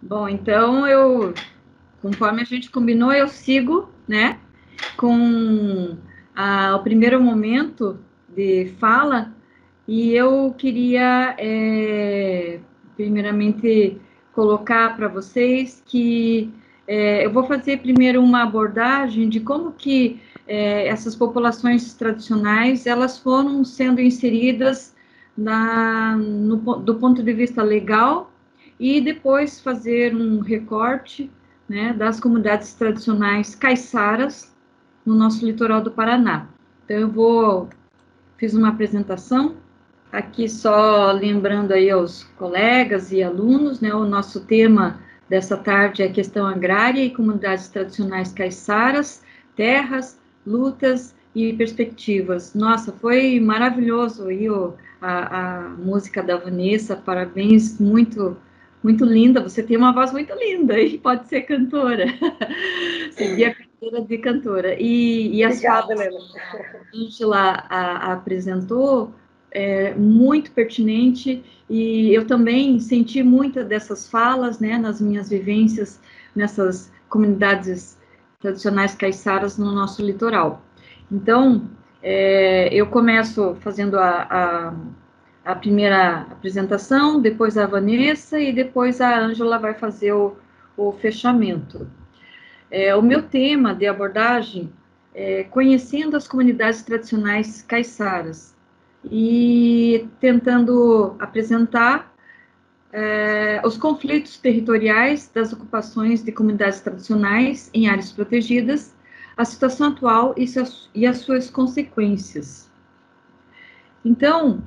Bom, então conforme a gente combinou, eu sigo, né, com o primeiro momento de fala, e eu queria, primeiramente, colocar para vocês que eu vou fazer primeiro uma abordagem de como que essas populações tradicionais, elas foram sendo inseridas do ponto de vista legal, e depois fazer um recorte, né, das comunidades tradicionais caiçaras no nosso litoral do Paraná. Então, fiz uma apresentação, aqui só lembrando aí aos colegas e alunos, né, o nosso tema dessa tarde é questão agrária e comunidades tradicionais caiçaras, terras, lutas e perspectivas. Nossa, foi maravilhoso aí a música da Vanessa, parabéns, muito, muito linda, você tem uma voz muito linda e pode ser cantora, seguir a carreira de cantora. E as Obrigada, falas Helena. que a Angela apresentou, muito pertinente, e eu também senti muitas dessas falas, né, nas minhas vivências nessas comunidades tradicionais caiçaras no nosso litoral. Então, eu começo fazendo a primeira apresentação, depois a Vanessa, e depois a Ângela vai fazer o fechamento. O meu tema de abordagem é conhecendo as comunidades tradicionais caiçaras, e tentando apresentar os conflitos territoriais das ocupações de comunidades tradicionais em áreas protegidas, a situação atual e as suas consequências. Então,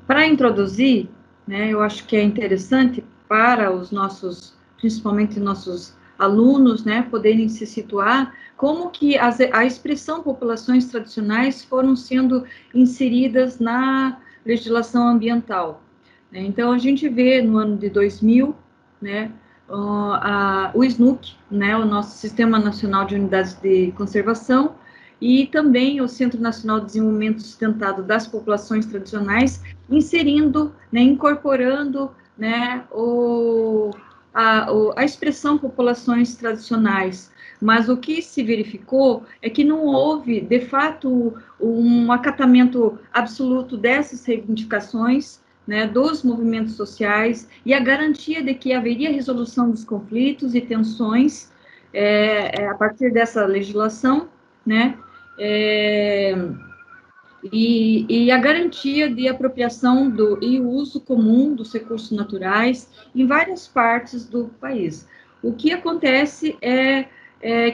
para introduzir, né, eu acho que é interessante para os nossos, principalmente nossos alunos, né, poderem se situar como que a expressão populações tradicionais foram sendo inseridas na legislação ambiental. Então, a gente vê no ano de 2000, né, o SNUC, né, o nosso Sistema Nacional de Unidades de Conservação, e também o Centro Nacional de Desenvolvimento Sustentado das Populações Tradicionais, inserindo, né, incorporando, né, a expressão populações tradicionais. Mas o que se verificou é que não houve, de fato, um acatamento absoluto dessas reivindicações, né, dos movimentos sociais, e a garantia de que haveria resolução dos conflitos e tensões a partir dessa legislação, né, e a garantia de apropriação e uso comum dos recursos naturais em várias partes do país. O que acontece é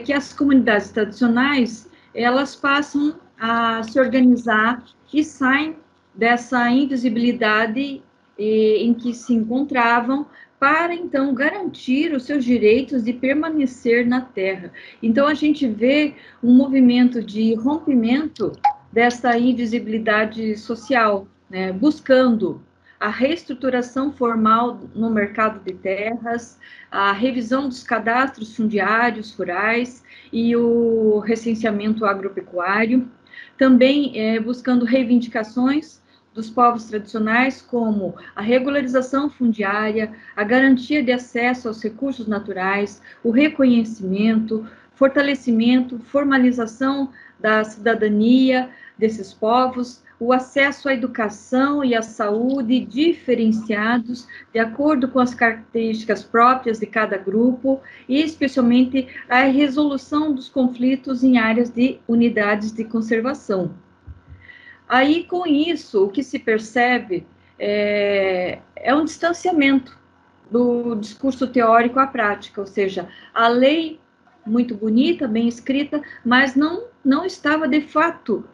que as comunidades tradicionais, elas passam a se organizar e saem dessa invisibilidade em que se encontravam, para, então, garantir os seus direitos de permanecer na terra. Então, a gente vê um movimento de rompimento dessa invisibilidade social, né, buscando a reestruturação formal no mercado de terras, a revisão dos cadastros fundiários rurais e o recenseamento agropecuário, também buscando reivindicações dos povos tradicionais, como a regularização fundiária, a garantia de acesso aos recursos naturais, o reconhecimento, fortalecimento, formalização da cidadania desses povos, o acesso à educação e à saúde diferenciados, de acordo com as características próprias de cada grupo, e especialmente a resolução dos conflitos em áreas de unidades de conservação. Aí, com isso, o que se percebe é um distanciamento do discurso teórico à prática, ou seja, a lei muito bonita, bem escrita, mas não estava de fato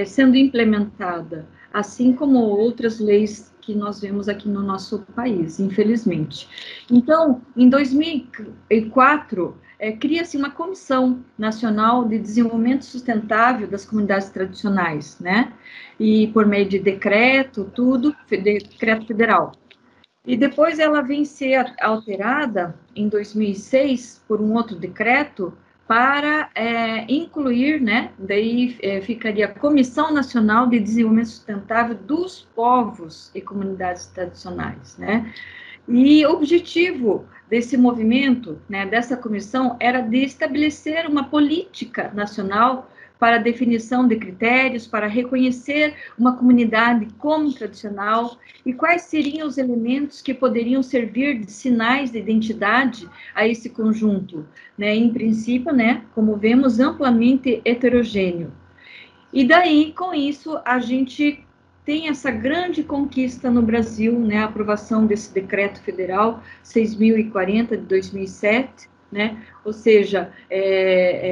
sendo implementada, assim como outras leis que nós vemos aqui no nosso país, infelizmente. Então, em 2004, cria-se uma Comissão Nacional de Desenvolvimento Sustentável das Comunidades Tradicionais, né? E por meio de decreto, decreto federal. E depois ela vem ser alterada, em 2006, por um outro decreto, para incluir, né, daí ficaria a Comissão Nacional de Desenvolvimento Sustentável dos Povos e Comunidades Tradicionais, né? E o objetivo desse movimento, né, dessa comissão, era de estabelecer uma política nacional para a definição de critérios, para reconhecer uma comunidade como tradicional e quais seriam os elementos que poderiam servir de sinais de identidade a esse conjunto, né, em princípio, né, como vemos, amplamente heterogêneo. E daí, com isso, a gente tem essa grande conquista no Brasil, né, a aprovação desse decreto federal 6.040 de 2007, né, ou seja,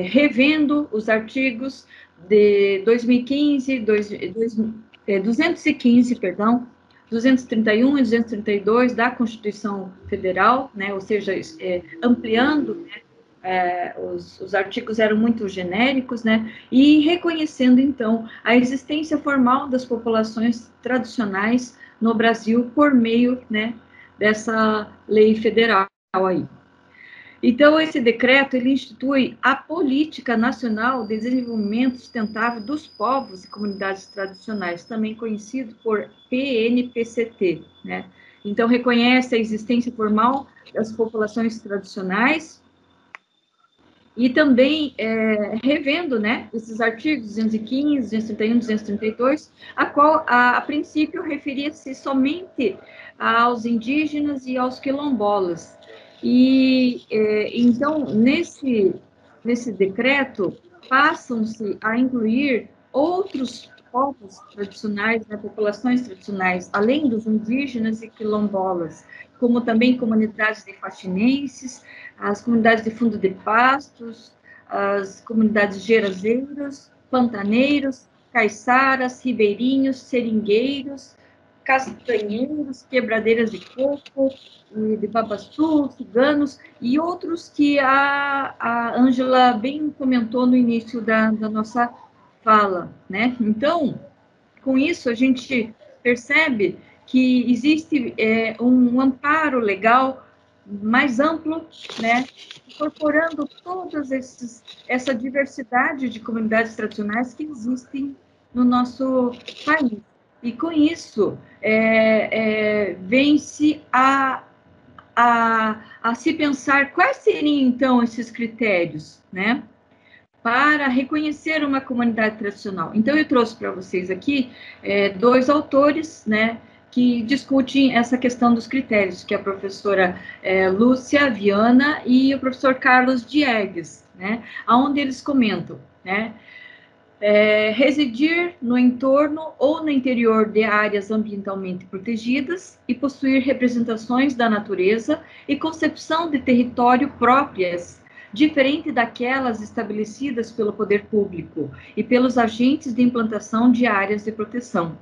revendo os artigos de 2015, 215, perdão, 231 e 232 da Constituição Federal, né, ou seja, ampliando, né, os artigos eram muito genéricos, né, e reconhecendo, então, a existência formal das populações tradicionais no Brasil por meio, né, dessa lei federal aí. Então, esse decreto, ele institui a Política Nacional de Desenvolvimento Sustentável dos Povos e Comunidades Tradicionais, também conhecido por PNPCT, né. Então, reconhece a existência formal das populações tradicionais, e também revendo, né, esses artigos 215, 231, 232, a qual, a princípio, referia-se somente aos indígenas e aos quilombolas. E, então, nesse decreto, passam-se a incluir outros povos tradicionais, né, populações tradicionais, além dos indígenas e quilombolas, como também comunidades de faxinenses, as comunidades de fundo de pastos, as comunidades geraseiros, pantaneiros, caiçaras, ribeirinhos, seringueiros, castanheiros, quebradeiras de coco, de babaçu, ciganos, e outros que a Ângela bem comentou no início da nossa fala, né? Então, com isso, a gente percebe que existe um amparo legal mais amplo, né, incorporando todas essa diversidade de comunidades tradicionais que existem no nosso país. E com isso, vem-se a se pensar quais seriam, então, esses critérios, né, para reconhecer uma comunidade tradicional. Então, eu trouxe para vocês aqui dois autores, né, que discutem essa questão dos critérios, que é a professora Lúcia Viana e o professor Carlos Diegues, né, onde eles comentam, né, residir no entorno ou no interior de áreas ambientalmente protegidas e possuir representações da natureza e concepção de território próprias, diferente daquelas estabelecidas pelo poder público e pelos agentes de implantação de áreas de proteção.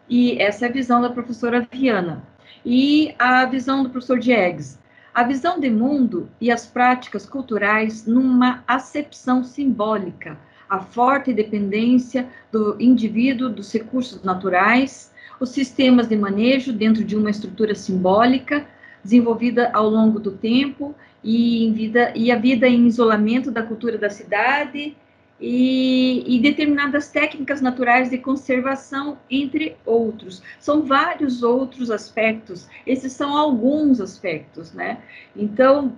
E essa é a visão da professora Viana. E a visão do professor Diegues. A visão de mundo e as práticas culturais numa acepção simbólica, a forte dependência do indivíduo dos recursos naturais, os sistemas de manejo dentro de uma estrutura simbólica, desenvolvida ao longo do tempo, e a vida em isolamento da cultura da cidade, e determinadas técnicas naturais de conservação, entre outros. São vários outros aspectos, esses são alguns aspectos, né? Então,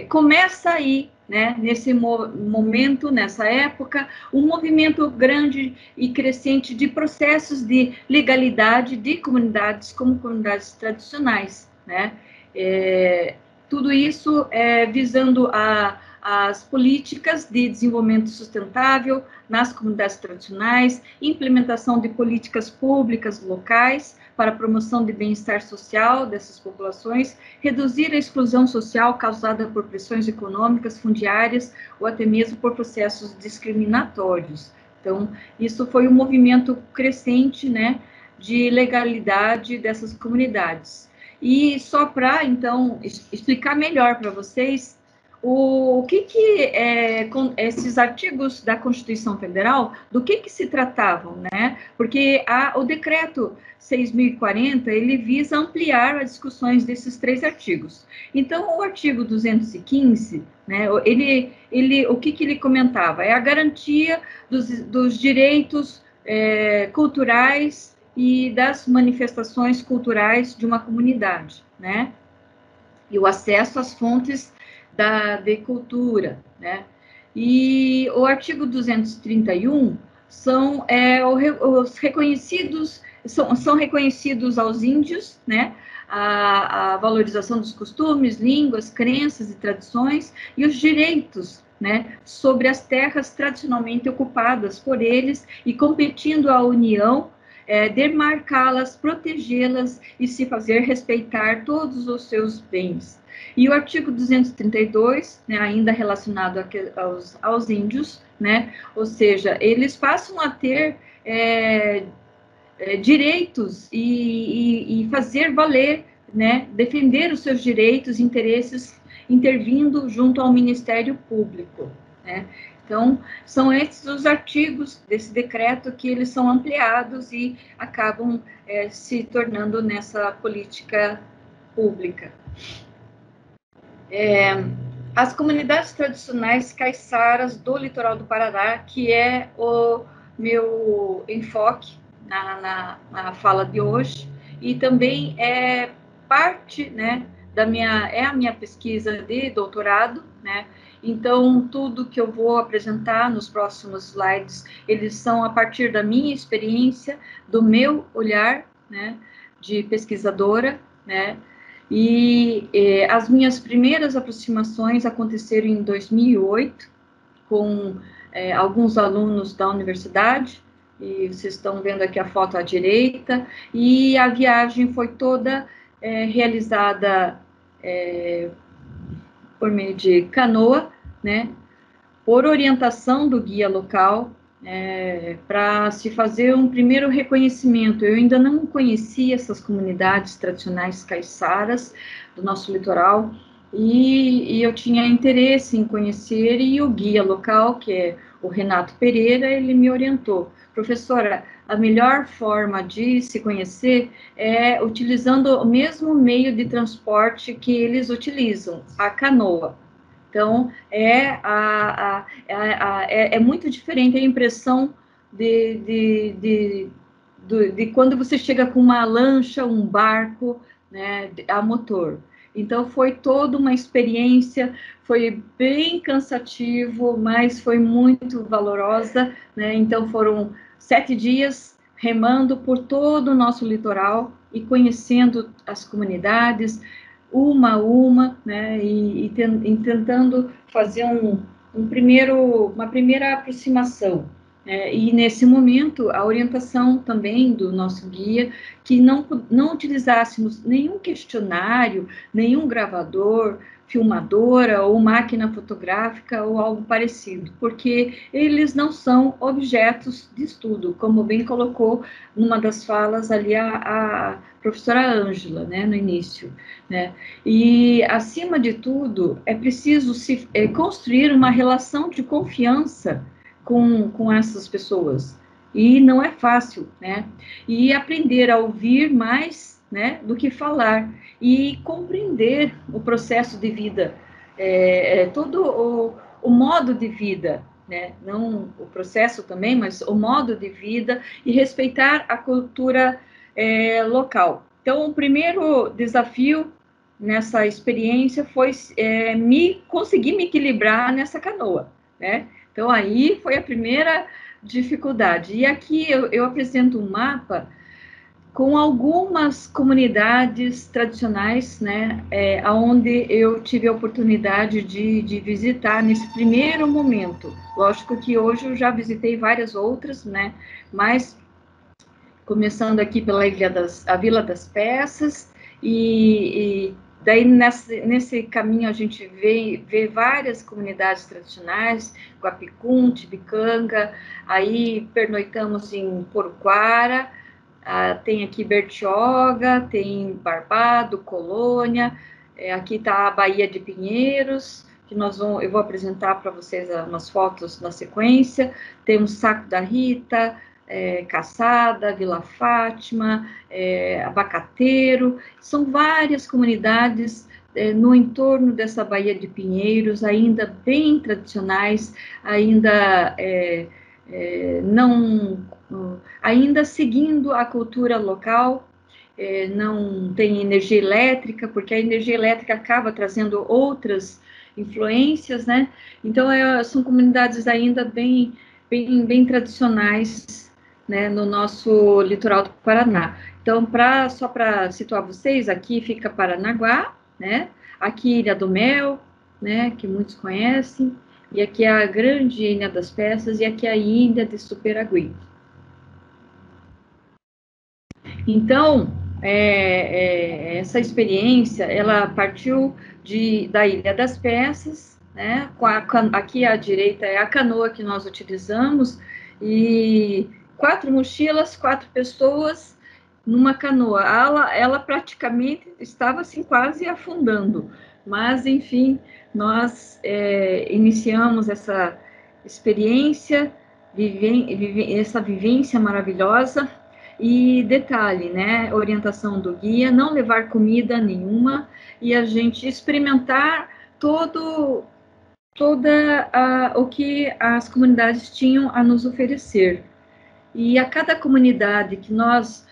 começa aí, né, nesse momento, nessa época, um movimento grande e crescente de processos de legalidade de comunidades como comunidades tradicionais, né? Tudo isso visando as políticas de desenvolvimento sustentável nas comunidades tradicionais, implementação de políticas públicas locais para a promoção de bem-estar social dessas populações, reduzir a exclusão social causada por pressões econômicas, fundiárias ou até mesmo por processos discriminatórios. Então, isso foi um movimento crescente, né, de legalidade dessas comunidades. E só para, então, explicar melhor para vocês, O que com esses artigos da Constituição Federal, do que se tratavam, né? Porque o decreto 6.040, ele visa ampliar as discussões desses 3 artigos. Então, o artigo 215, né, o que ele comentava? É a garantia dos direitos culturais e das manifestações culturais de uma comunidade, né? E o acesso às fontes de cultura, né? E o artigo 231 são os reconhecidos, são reconhecidos aos índios, né? A valorização dos costumes, línguas, crenças e tradições e os direitos, né, sobre as terras tradicionalmente ocupadas por eles e competindo à União demarcá-las, protegê-las e se fazer respeitar todos os seus bens. E o artigo 232, né, ainda relacionado aos índios, né, ou seja, eles passam a ter direitos e fazer valer, né, defender os seus direitos e interesses intervindo junto ao Ministério Público, né? Então, são esses os artigos desse decreto que eles são ampliados e acabam se tornando nessa política pública. As comunidades tradicionais caiçaras do litoral do Paraná, que é o meu enfoque na fala de hoje, e também é parte, né, a minha pesquisa de doutorado, né? Então, tudo que eu vou apresentar nos próximos slides, eles são a partir da minha experiência, do meu olhar, né, de pesquisadora, né? E as minhas primeiras aproximações aconteceram em 2008, com alguns alunos da universidade, e vocês estão vendo aqui a foto à direita, e a viagem foi toda realizada por meio de canoa, né, por orientação do guia local, para se fazer um primeiro reconhecimento. Eu ainda não conhecia essas comunidades tradicionais caiçaras do nosso litoral, e eu tinha interesse em conhecer, e o guia local, que é o Renato Pereira, ele me orientou. Professora, a melhor forma de se conhecer é utilizando o mesmo meio de transporte que eles utilizam, a canoa. Então, é muito diferente a impressão de quando você chega com uma lancha, um barco, né, a motor. Então, foi toda uma experiência, foi bem cansativo, mas foi muito valorosa, né? Então, foram 7 dias remando por todo o nosso litoral e conhecendo as comunidades, uma a uma, né, e tentando fazer uma primeira aproximação. E nesse momento, a orientação também do nosso guia, que não utilizássemos nenhum questionário, nenhum gravador, filmadora ou máquina fotográfica ou algo parecido, porque eles não são objetos de estudo, como bem colocou numa das falas ali a professora Ângela, né, no início, né? E, acima de tudo, é preciso construir uma relação de confiança com essas pessoas, e não é fácil, né? E aprender a ouvir mais, né, do que falar, e compreender o processo de vida, todo o modo de vida, né? Não o processo também, mas o modo de vida, e respeitar a cultura local. Então, o primeiro desafio nessa experiência foi conseguir me equilibrar nessa canoa, né? Então, aí foi a primeira dificuldade. E aqui eu apresento um mapa com algumas comunidades tradicionais, né, onde eu tive a oportunidade de visitar nesse primeiro momento. Lógico que hoje eu já visitei várias outras, né, mas começando aqui pela a Vila das Peças, e daí nesse caminho a gente vê várias comunidades tradicionais, Guapicum, Tibicanga, aí pernoitamos em Poruquara, tem aqui Bertioga, tem Barbado, Colônia, aqui está a Baía de Pinheiros, que eu vou apresentar para vocês umas fotos na sequência. Temos Saco da Rita, Caçada, Vila Fátima, Abacateiro, são várias comunidades no entorno dessa Baía de Pinheiros, ainda bem tradicionais, ainda ainda seguindo a cultura local. Não tem energia elétrica, porque a energia elétrica acaba trazendo outras influências, né? Então, são comunidades ainda bem tradicionais, né, no nosso litoral do Paraná. Então, só para situar vocês, aqui fica Paranaguá, né? Aqui Ilha do Mel, né, que muitos conhecem, e aqui é a Grande Ilha das Peças, e aqui é a Ilha de Superagui. Então, essa experiência, ela partiu da Ilha das Peças, né? Aqui à direita é a canoa que nós utilizamos, e 4 mochilas, 4 pessoas numa canoa. Ela praticamente estava assim quase afundando, mas enfim, nós iniciamos essa experiência, essa vivência maravilhosa. E detalhe, né, orientação do guia, não levar comida nenhuma e a gente experimentar o que as comunidades tinham a nos oferecer. E a cada comunidade que nós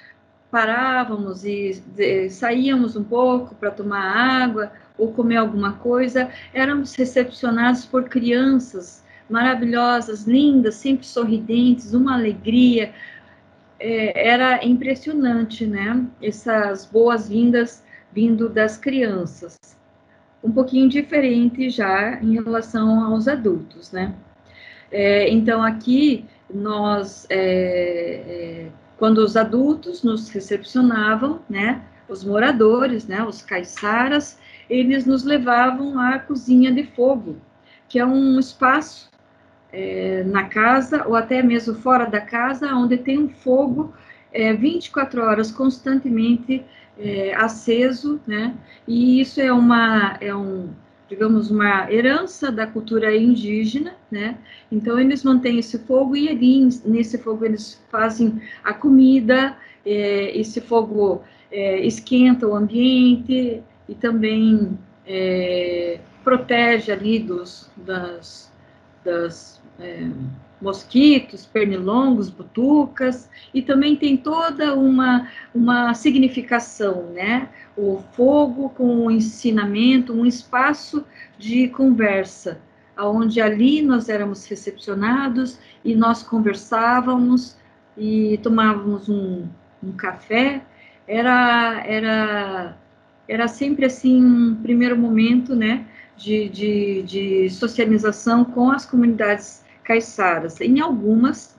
parávamos e saíamos um pouco para tomar água ou comer alguma coisa, éramos recepcionados por crianças maravilhosas, lindas, sempre sorridentes, uma alegria. Era impressionante, né? Essas boas-vindas vindo das crianças. Um pouquinho diferente já em relação aos adultos, né? Então, aqui, nós, quando os adultos nos recepcionavam, né? Os moradores, né? Os caiçaras, eles nos levavam à cozinha de fogo, que é um espaço na casa, ou até mesmo fora da casa, onde tem um fogo 24 horas constantemente aceso, né? E isso digamos, uma herança da cultura indígena, né? Então, eles mantêm esse fogo e ali, nesse fogo, eles fazem a comida, esse fogo esquenta o ambiente e também protege ali das mosquitos, pernilongos, butucas, e também tem toda uma significação, né? O fogo com o ensinamento, um espaço de conversa, onde ali nós éramos recepcionados e nós conversávamos e tomávamos um café. Era sempre assim um primeiro momento, né? De socialização com as comunidades caiçaras. Em algumas,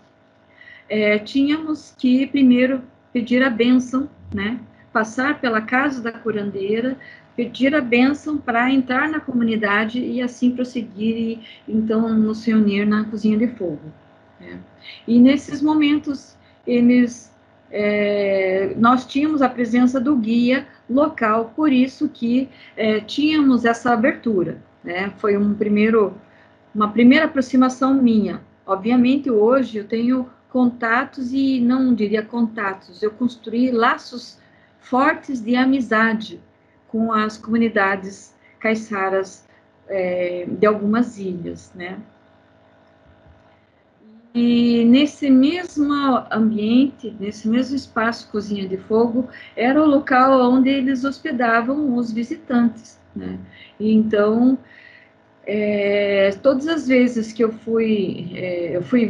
tínhamos que primeiro pedir a bênção, né? Passar pela casa da curandeira, pedir a bênção para entrar na comunidade e assim prosseguir e então nos reunir na cozinha de fogo. Né? E nesses momentos, nós tínhamos a presença do guia local, por isso que tínhamos essa abertura, né? Foi uma primeira aproximação minha. Obviamente, hoje eu tenho contatos e não diria contatos, eu construí laços fortes de amizade com as comunidades caiçaras de algumas ilhas, né? E nesse mesmo ambiente, nesse mesmo espaço Cozinha de Fogo, era o local onde eles hospedavam os visitantes, né? E então, todas as vezes que eu fui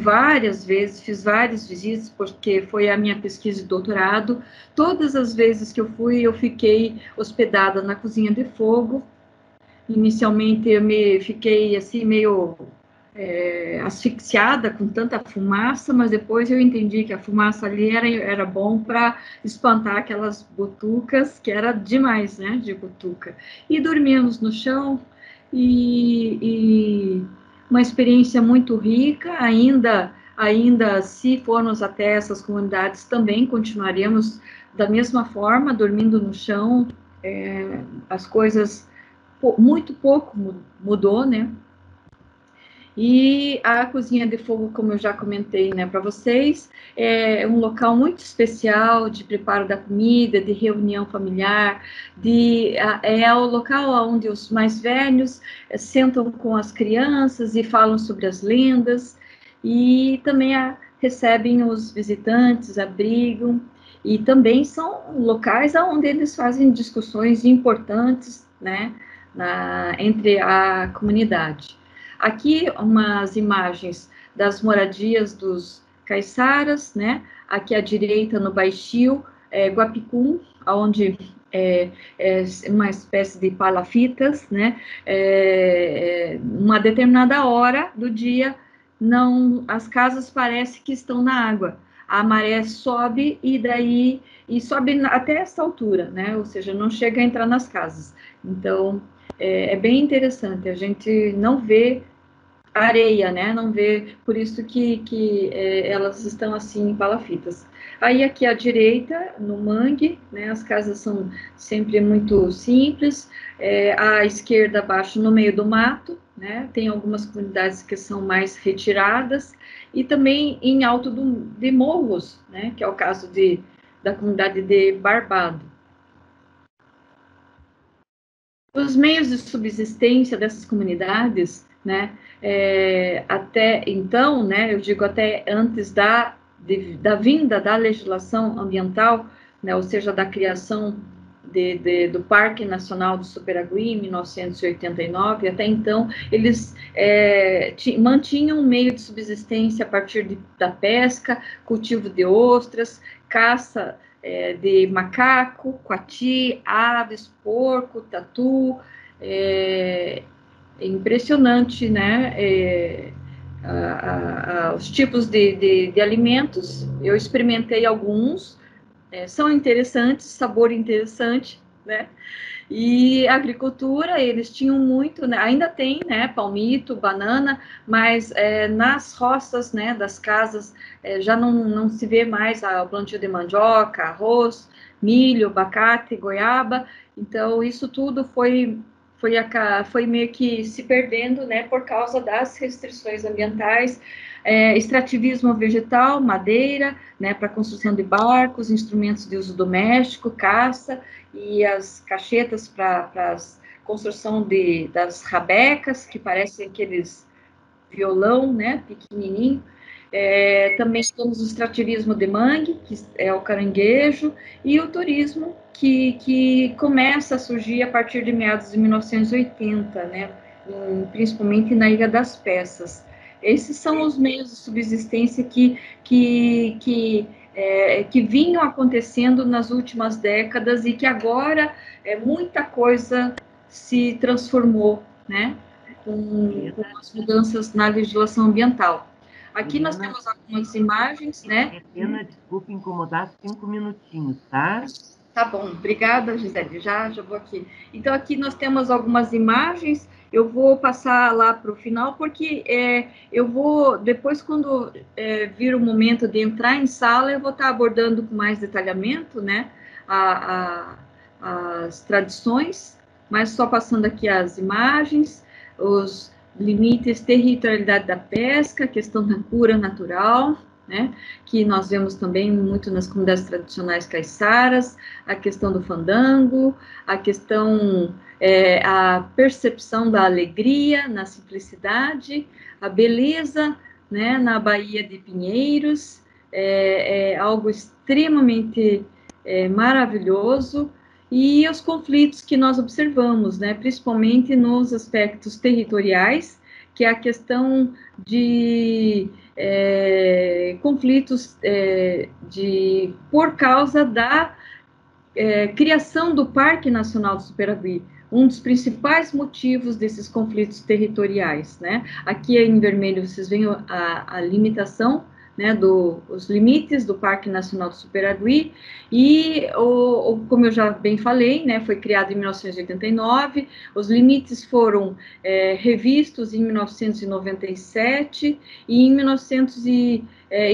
várias vezes, fiz várias visitas, porque foi a minha pesquisa de doutorado, todas as vezes que eu fiquei hospedada na Cozinha de Fogo. Inicialmente, eu fiquei assim, meio asfixiada com tanta fumaça, mas depois eu entendi que a fumaça ali era bom para espantar aquelas butucas, que era demais, né, de butuca. E dormíamos no chão, e uma experiência muito rica, ainda se formos até essas comunidades, também continuaremos da mesma forma, dormindo no chão, as coisas muito pouco mudou, né? E a cozinha de fogo, como eu já comentei, né, para vocês, é um local muito especial de preparo da comida, de reunião familiar, é o local onde os mais velhos sentam com as crianças e falam sobre as lendas, e também recebem os visitantes, abrigam, e também são locais onde eles fazem discussões importantes, né, entre a comunidade. Aqui, umas imagens das moradias dos caiçaras, né? Aqui à direita, no Baixio, Guapicum, onde é uma espécie de palafitas, né? Uma determinada hora do dia, não, as casas parecem que estão na água. A maré sobe e sobe até essa altura, né? Ou seja, não chega a entrar nas casas. Então, é bem interessante. A gente não vê areia, né? Não vê, por isso que elas estão assim em palafitas. Aí aqui à direita, no mangue, né? As casas são sempre muito simples. À esquerda, abaixo, no meio do mato, né? Tem algumas comunidades que são mais retiradas e também em alto de morros, né? Que é o caso da comunidade de Barbado. Os meios de subsistência dessas comunidades, né, até então, né, eu digo até antes da vinda da legislação ambiental, né, ou seja, da criação do Parque Nacional do Superagui, em 1989, até então, eles mantinham um meio de subsistência a partir da pesca, cultivo de ostras, caça de macaco, coati, aves, porco, tatu. É impressionante, né? Os tipos de alimentos, eu experimentei alguns, são interessantes, sabor interessante, né? E agricultura, eles tinham muito, né, ainda tem, né, palmito, banana, mas nas roças, né, das casas, já não se vê mais o plantio de mandioca, arroz, milho, abacate, goiaba. Então, isso tudo foi meio que se perdendo, né, por causa das restrições ambientais, extrativismo vegetal, madeira, né, para construção de barcos, instrumentos de uso doméstico, caça, e as cachetas para a construção das rabecas, que parecem aqueles violão, né, pequenininho. Também temos o extrativismo de mangue, que é o caranguejo, e o turismo, que começa a surgir a partir de meados de 1980, né, principalmente na Ilha das Peças. Esses são os meios de subsistência que vinham acontecendo nas últimas décadas e que agora muita coisa se transformou, né, com as mudanças na legislação ambiental. Aqui nós temos algumas imagens, né? Helena, desculpe incomodar, 5 minutinhos, tá? Tá bom, obrigada, Gisele, já vou aqui. Então, aqui nós temos algumas imagens, eu vou passar lá para o final, porque eu vou, depois, quando vir o momento de entrar em sala, eu vou estar abordando com mais detalhamento, né, as tradições, mas só passando aqui as imagens, os limites, territorialidade da pesca, questão da cura natural, né, que nós vemos também muito nas comunidades tradicionais caiçaras, a questão do fandango, a questão, a percepção da alegria na simplicidade, a beleza, né, na Baía de Pinheiros, é algo extremamente maravilhoso, e os conflitos que nós observamos, né, principalmente nos aspectos territoriais, que é a questão de conflitos por causa da criação do Parque Nacional do Superagui, um dos principais motivos desses conflitos territoriais, né? Aqui em vermelho vocês veem a limitação, né, os limites do Parque Nacional do Superagui, e, como eu já bem falei, né, foi criado em 1989, os limites foram revistos em 1997, e em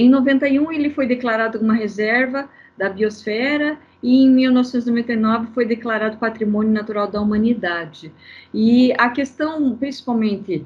91 ele foi declarado uma reserva da biosfera, e em 1999 foi declarado Patrimônio Natural da Humanidade. E a questão, principalmente,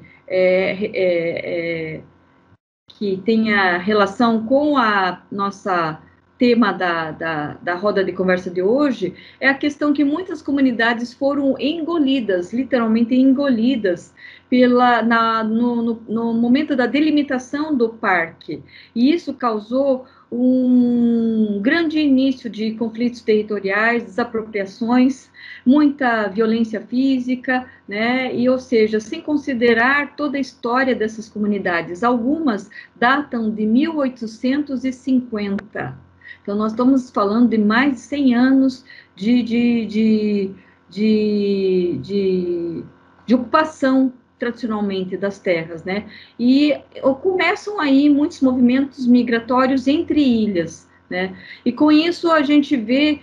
que tem a relação com a nossa tema da roda de conversa de hoje, é a questão que muitas comunidades foram engolidas, literalmente engolidas, no momento da delimitação do parque. E isso causou um grande início de conflitos territoriais, desapropriações, muita violência física, né? E, ou seja, sem considerar toda a história dessas comunidades. Algumas datam de 1850. Então, nós estamos falando de mais de 100 anos de ocupação, tradicionalmente, das terras, né? E começam aí muitos movimentos migratórios entre ilhas, né? E com isso a gente vê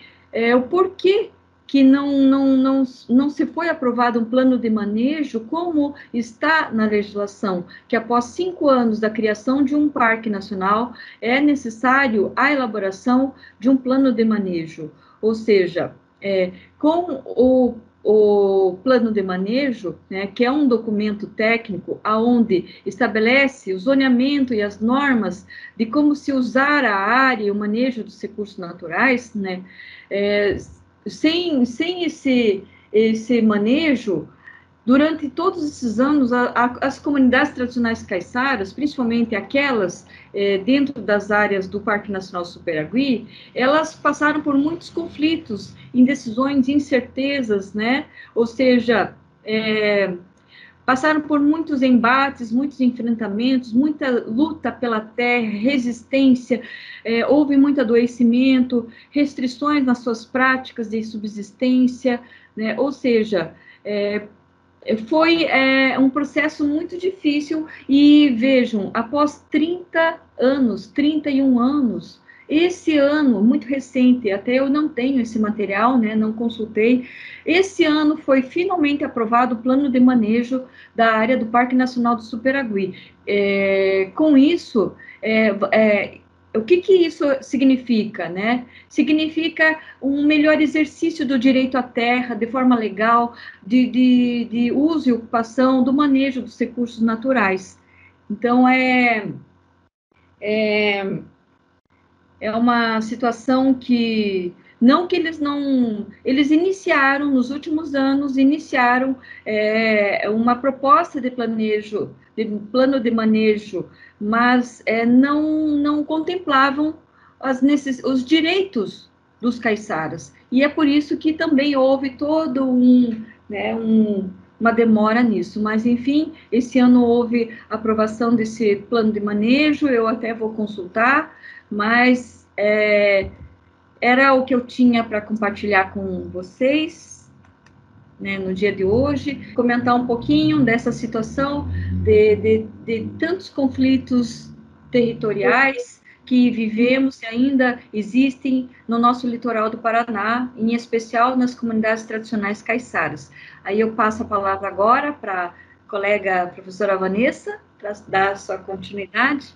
o porquê que não se foi aprovado um plano de manejo, como está na legislação, que após 5 anos da criação de um parque nacional, é necessário a elaboração de um plano de manejo, ou seja, com o plano de manejo, né, que é um documento técnico aonde estabelece o zoneamento e as normas de como se usar a área e o manejo dos recursos naturais, né, sem esse manejo, durante todos esses anos, as comunidades tradicionais caiçaras, principalmente aquelas dentro das áreas do Parque Nacional Superagui, elas passaram por muitos conflitos, indecisões, incertezas, né? Ou seja, passaram por muitos embates, muitos enfrentamentos, muita luta pela terra, resistência, houve muito adoecimento, restrições nas suas práticas de subsistência, né? Ou seja, foi um processo muito difícil, e vejam, após 30 anos, 31 anos, esse ano, muito recente, até eu não tenho esse material, né, não consultei, esse ano foi finalmente aprovado o plano de manejo da área do Parque Nacional do Superagui. Com isso, o que isso significa, né? Significa um melhor exercício do direito à terra, de forma legal, de uso e ocupação, do manejo dos recursos naturais. Então, é uma situação que eles iniciaram, nos últimos anos, uma proposta de plano de manejo, mas não contemplavam os direitos dos caiçaras, e é por isso que também houve todo uma demora nisso, mas enfim, esse ano houve aprovação desse plano de manejo, eu até vou consultar, mas era o que eu tinha para compartilhar com vocês, né, no dia de hoje, comentar um pouquinho dessa situação de tantos conflitos territoriais que vivemos e ainda existem no nosso litoral do Paraná, em especial nas comunidades tradicionais caiçaras. Aí eu passo a palavra agora para a colega professora Vanessa, para dar sua continuidade.